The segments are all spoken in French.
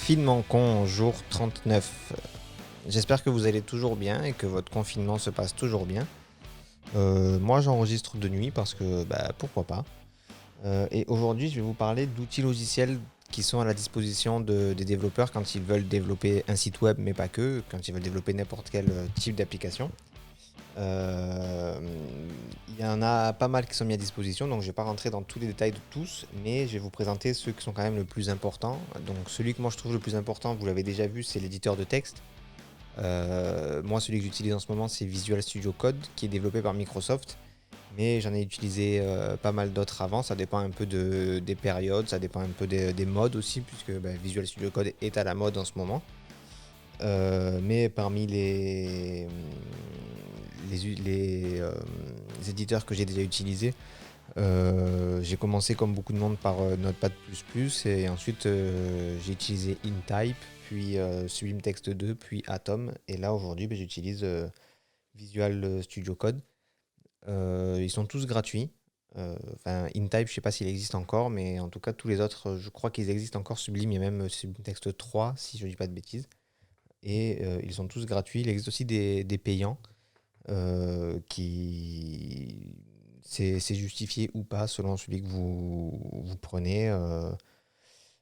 Confinement con, jour 39. J'espère que vous allez toujours bien et que votre confinement se passe toujours bien. Moi, j'enregistre de nuit parce que, pourquoi pas. Et aujourd'hui, je vais vous parler d'outils logiciels qui sont à la disposition des développeurs quand ils veulent développer un site web, mais pas que, quand ils veulent développer n'importe quel type d'application. Il y en a pas mal qui sont mis à disposition, donc je ne vais pas rentrer dans tous les détails de tous, mais je vais vous présenter ceux qui sont quand même le plus importants. Donc celui que moi je trouve le plus important, vous l'avez déjà vu, c'est l'éditeur de texte. Moi, celui que j'utilise en ce moment, c'est Visual Studio Code, qui est développé par Microsoft, mais j'en ai utilisé pas mal d'autres avant. Ça dépend un peu des périodes, ça dépend un peu des modes aussi, puisque Visual Studio Code est à la mode en ce moment. Mais parmi les éditeurs que j'ai déjà utilisés, j'ai commencé comme beaucoup de monde par Notepad++, et ensuite j'ai utilisé InType, puis Sublime Text 2, puis Atom, et là aujourd'hui j'utilise Visual Studio Code. Ils sont tous gratuits. InType, je sais pas s'il existe encore, mais en tout cas tous les autres, je crois qu'ils existent encore. Sublime, il y a même Sublime Text 3, si je dis pas de bêtises. Et ils sont tous gratuits. Il existe aussi des payants qui c'est justifié ou pas selon celui que vous prenez.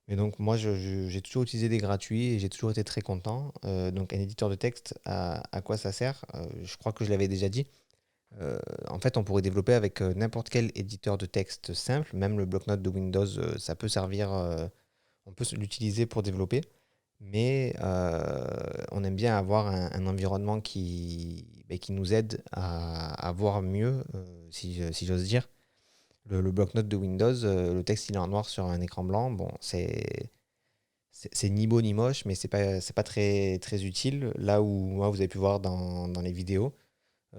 Mais donc moi j'ai toujours utilisé des gratuits et j'ai toujours été très content. Donc un éditeur de texte, à quoi ça sert? Je crois que je l'avais déjà dit. En fait, on pourrait développer avec n'importe quel éditeur de texte simple, même le bloc-notes de Windows, ça peut servir, on peut l'utiliser pour développer. Mais on aime bien avoir un environnement qui nous aide à voir mieux, si j'ose dire. Le bloc-notes de Windows, le texte il est en noir sur un écran blanc. Bon, c'est ni beau ni moche, mais c'est pas très, très utile. Là où moi, vous avez pu voir dans les vidéos,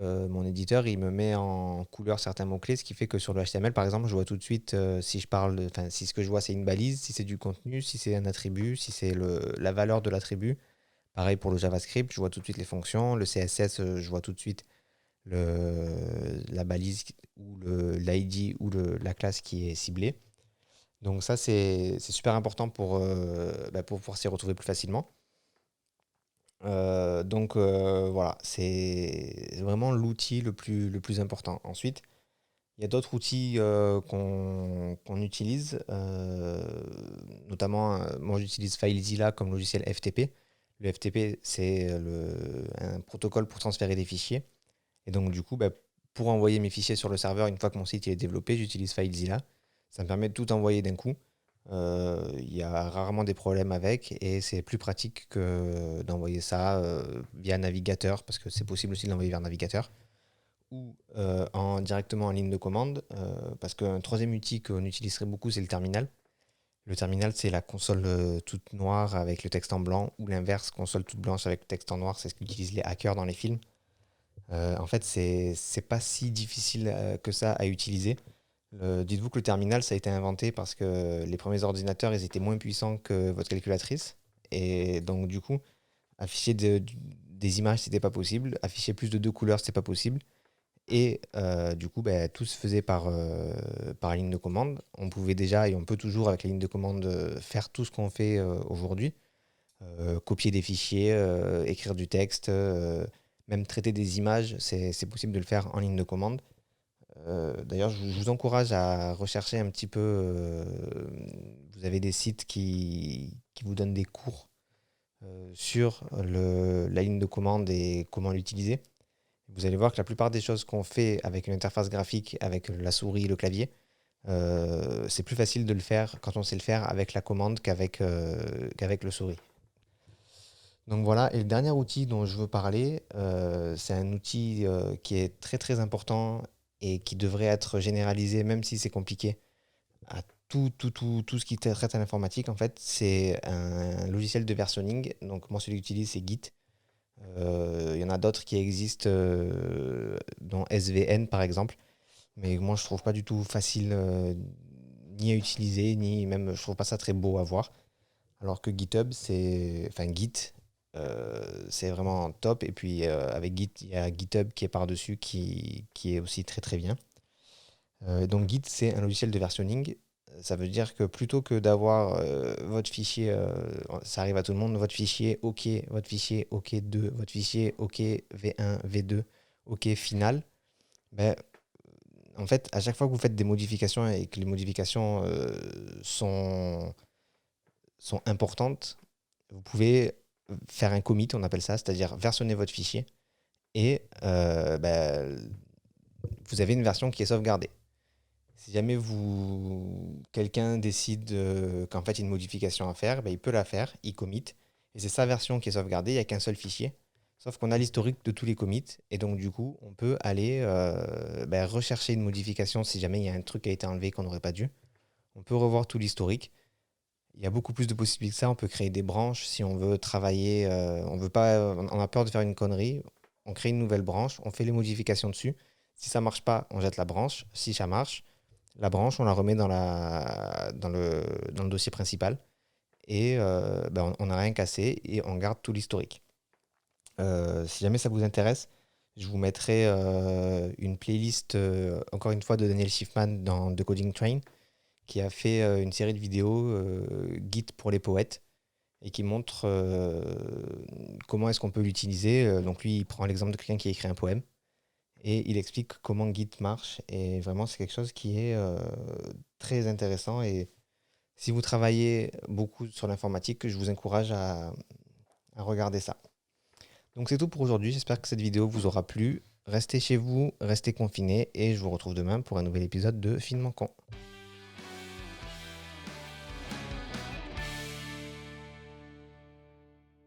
mon éditeur il me met en couleur certains mots-clés, ce qui fait que sur le HTML, par exemple, je vois tout de suite si je parle, enfin, si ce que je vois c'est une balise, si c'est du contenu, si c'est un attribut, si c'est la valeur de l'attribut. Pareil pour le JavaScript, je vois tout de suite les fonctions. Le CSS, je vois tout de suite la balise ou l'ID ou la classe qui est ciblée. Donc ça, c'est super important pour pouvoir s'y retrouver plus facilement. Voilà, c'est vraiment l'outil le plus important. Ensuite, il y a d'autres outils qu'on utilise, notamment moi j'utilise FileZilla comme logiciel FTP. Le FTP, c'est un protocole pour transférer des fichiers. Et donc du coup, pour envoyer mes fichiers sur le serveur, une fois que mon site est développé, j'utilise FileZilla. Ça me permet de tout envoyer d'un coup. Il y a rarement des problèmes avec et c'est plus pratique que d'envoyer ça via navigateur, parce que c'est possible aussi de l'envoyer vers navigateur ou directement en ligne de commande, parce qu'un troisième outil qu'on utiliserait beaucoup, c'est le terminal. Le terminal, c'est la console toute noire avec le texte en blanc, ou l'inverse, console toute blanche avec le texte en noir, c'est ce qu'utilisent les hackers dans les films. En fait, c'est pas si difficile que ça à utiliser. Dites-vous que le terminal, ça a été inventé parce que les premiers ordinateurs, ils étaient moins puissants que votre calculatrice. Et donc, du coup, afficher des images, c'était pas possible. Afficher plus de deux couleurs, c'était pas possible. Et du coup, tout se faisait par ligne de commande. On pouvait déjà, et on peut toujours, avec la ligne de commande, faire tout ce qu'on fait aujourd'hui. Copier des fichiers, écrire du texte, même traiter des images, c'est possible de le faire en ligne de commande. D'ailleurs, je vous encourage à rechercher un petit peu. Vous avez des sites qui vous donnent des cours sur la ligne de commande et comment l'utiliser. Vous allez voir que la plupart des choses qu'on fait avec une interface graphique, avec la souris et le clavier, c'est plus facile de le faire quand on sait le faire avec la commande qu'avec le souris. Donc voilà, et le dernier outil dont je veux parler, c'est un outil qui est très très important et qui devrait être généralisé, même si c'est compliqué, à tout ce qui traite à l'informatique. En fait, c'est un logiciel de versionning. Donc moi, celui que j'utilise, c'est Git. Il y en a d'autres qui existent, dont SVN par exemple. Mais moi, je trouve pas du tout facile ni à utiliser, ni même, je trouve pas ça très beau à voir. Alors que GitHub, enfin Git, c'est vraiment top. Et puis avec Git, il y a GitHub qui est par-dessus qui est aussi très très bien. Donc Git, c'est un logiciel de versionning. Ça veut dire que plutôt que d'avoir votre fichier, ça arrive à tout le monde, votre fichier OK, votre fichier OK2, votre fichier OK V1, V2, OK final, ben, en fait, à chaque fois que vous faites des modifications et que les modifications sont importantes, vous pouvez faire un commit, on appelle ça, c'est-à-dire versionner votre fichier et vous avez une version qui est sauvegardée. Si jamais quelqu'un décide qu'en fait il y a une modification à faire, il peut la faire, il commit, et c'est sa version qui est sauvegardée, il n'y a qu'un seul fichier. Sauf qu'on a l'historique de tous les commits, et donc du coup, on peut aller rechercher une modification si jamais il y a un truc qui a été enlevé qu'on n'aurait pas dû. On peut revoir tout l'historique. Il y a beaucoup plus de possibilités que ça. On peut créer des branches si on veut travailler. On veut pas, on a peur de faire une connerie. On crée une nouvelle branche, on fait les modifications dessus. Si ça marche pas, on jette la branche. Si ça marche, la branche, on la remet dans le dossier principal. Et on n'a rien cassé et on garde tout l'historique. Si jamais ça vous intéresse, je vous mettrai une playlist, encore une fois, de Daniel Schiffman dans The Coding Train, qui a fait une série de vidéos, Git pour les poètes, et qui montre comment est-ce qu'on peut l'utiliser. Donc lui, il prend l'exemple de quelqu'un qui a écrit un poème, et il explique comment Git marche. Et vraiment, c'est quelque chose qui est très intéressant. Et si vous travaillez beaucoup sur l'informatique, je vous encourage à regarder ça. Donc c'est tout pour aujourd'hui. J'espère que cette vidéo vous aura plu. Restez chez vous, restez confinés, et je vous retrouve demain pour un nouvel épisode de Finement Con.